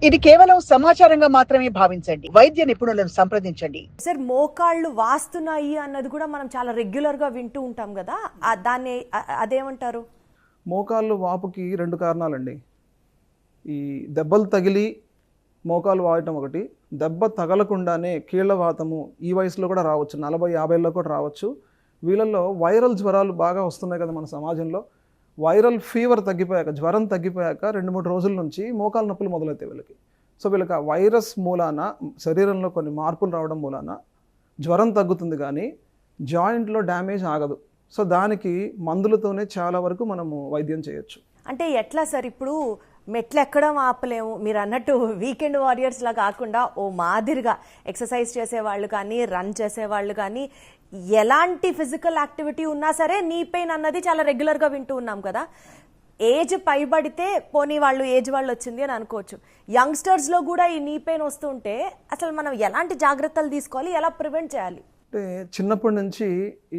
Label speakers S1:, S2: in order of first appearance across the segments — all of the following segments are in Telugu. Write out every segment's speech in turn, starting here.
S1: ఇది కేవలం సమాచారంగా మాత్రమే భావించండి. వైద్య నిపుణులను సంప్రదించండి.
S2: సార్ మోకాళ్ళు వాస్తున్నాయి అన్నది కూడా మనం చాలా రెగ్యులర్ గా వింటూ ఉంటాం కదా, దాన్ని అదేమంటారు?
S3: మోకాళ్ళు వాపుకి 2 కారణాలండి. ఈ దెబ్బలు తగిలి మోకాలు వాయటం ఒకటి, దెబ్బ తగలకుండానే కీళ్ళ వాతము ఈ వయసులో కూడా రావచ్చు, 40-50లో కూడా రావచ్చు. వీళ్ళల్లో వైరల్ జ్వరాలు బాగా వస్తున్నాయి కదా మన సమాజంలో. వైరల్ ఫీవర్ తగ్గిపోయాక, జ్వరం తగ్గిపోయాక 2-3 రోజుల నుంచి మోకాలు నొప్పులు మొదలవుతాయి వీళ్ళకి. సో వీళ్ళకి ఆ వైరస్ మూలాన శరీరంలో కొన్ని మార్పులు రావడం మూలాన జ్వరం తగ్గుతుంది, కానీ జాయింట్లో డ్యామేజ్ ఆగదు. సో దానికి మందులతోనే చాలా వరకు మనము వైద్యం చేయొచ్చు.
S2: అంటే ఎట్లా సార్, ఇప్పుడు మెట్లు ఎక్కడం ఆపలేము, మీరు అన్నట్టు వీకెండ్ వారియర్స్ లా కాకుండా ఓ మాదిరిగా ఎక్సర్సైజ్ చేసేవాళ్ళు కానీ, రన్ చేసేవాళ్ళు కానీ, ఎలాంటి ఫిజికల్ యాక్టివిటీ ఉన్నా సరే నీ పెయిన్ అన్నది చాలా రెగ్యులర్గా వింటూ ఉన్నాం కదా. ఏజ్ పైబడితే పోనీ వాళ్ళు ఏజ్ వాళ్ళు వచ్చింది అని అనుకోవచ్చు, యంగ్స్టర్స్లో కూడా ఈ నీ పెయిన్ వస్తుంటే అసలు మనం ఎలాంటి జాగ్రత్తలు తీసుకోవాలి, ఎలా ప్రివెంట్ చేయాలి?
S3: అంటే చిన్నప్పటి నుంచి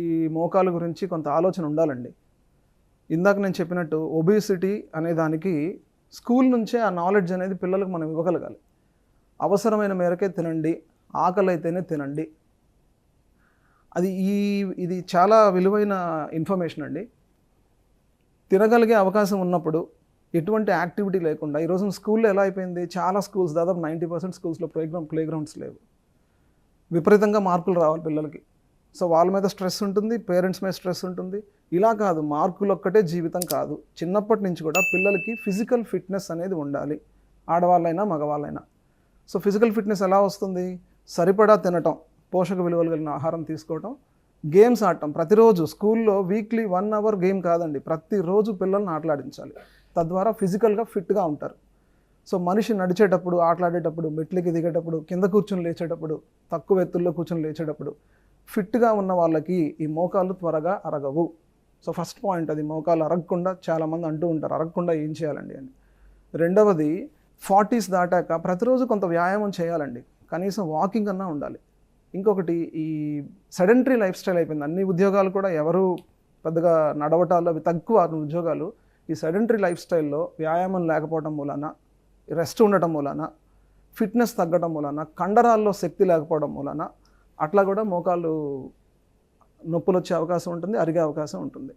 S3: ఈ మోకాలు గురించి కొంత ఆలోచన ఉండాలండి. ఇందాక నేను చెప్పినట్టు ఒబేసిటీ అనే దానికి స్కూల్ నుంచే ఆ నాలెడ్జ్ అనేది పిల్లలకు మనం ఇవ్వగలగాలి. అవసరమైన మేరకే తినండి, ఆకలి అయితేనే తినండి. ఇది చాలా విలువైన ఇన్ఫర్మేషన్ అండి. తినగలిగే అవకాశం ఉన్నప్పుడు ఎటువంటి యాక్టివిటీ లేకుండా, ఈరోజు స్కూల్లో ఎలా అయిపోయింది, చాలా స్కూల్స్ దాదాపు 90% స్కూల్స్లో ప్లేగ్రౌండ్స్ లేవు. విపరీతంగా మార్కులు రావాలి పిల్లలకి. సో వాళ్ళ మీద స్ట్రెస్ ఉంటుంది, పేరెంట్స్ మీద స్ట్రెస్ ఉంటుంది. ఇలా కాదు, మార్కులు ఒక్కటే జీవితం కాదు. చిన్నప్పటి నుంచి కూడా పిల్లలకి ఫిజికల్ ఫిట్నెస్ అనేది ఉండాలి, ఆడవాళ్ళైనా మగవాళ్ళైనా. సో ఫిజికల్ ఫిట్నెస్ ఎలా వస్తుంది? సరిపడా తినటం, పోషక విలువలు కలిగిన ఆహారం తీసుకోవటం, గేమ్స్ ఆడటం. ప్రతిరోజు స్కూల్లో వీక్లీ 1 అవర్ గేమ్ కాదండి, ప్రతిరోజు పిల్లల్ని ఆటలాడించాలి. తద్వారా ఫిజికల్గా ఫిట్గా ఉంటారు. సో మనిషి నడిచేటప్పుడు, ఆటలాడేటప్పుడు, మెట్లకి దిగేటప్పుడు, కింద కూర్చొని లేచేటప్పుడు, తక్కువ ఎత్తుల్లో కూర్చొని లేచేటప్పుడు ఫిట్గా ఉన్న వాళ్ళకి ఈ మోకాళ్ళు త్వరగా అరగవు. సో ఫస్ట్ పాయింట్ అది. మోకాళ్ళు అరగకుండా చాలామంది అంటూ ఉంటారు, అరగకుండా ఏం చేయాలండి అని. రెండవది, 40s దాటాక ప్రతిరోజు కొంత వ్యాయామం చేయాలండి, కనీసం వాకింగ్ అన్నా ఉండాలి. ఇంకొకటి, ఈ సెడెంటరీ లైఫ్ స్టైల్ అయిపోయింది. అన్ని ఉద్యోగాలు కూడా ఎవరు పెద్దగా నడవటాలు అవి తక్కువ ఉద్యోగాలు. ఈ సెడెంటరీ లైఫ్ స్టైల్లో వ్యాయామం లేకపోవడం మూలాన, రెస్ట్ ఉండటం మూలాన, ఫిట్నెస్ తగ్గడం మూలాన, కండరాల్లో శక్తి లేకపోవడం మూలాన అట్లా కూడా మోకాళ్ళు నొప్పులు వచ్చే అవకాశం ఉంటుంది, అరిగే అవకాశం ఉంటుంది.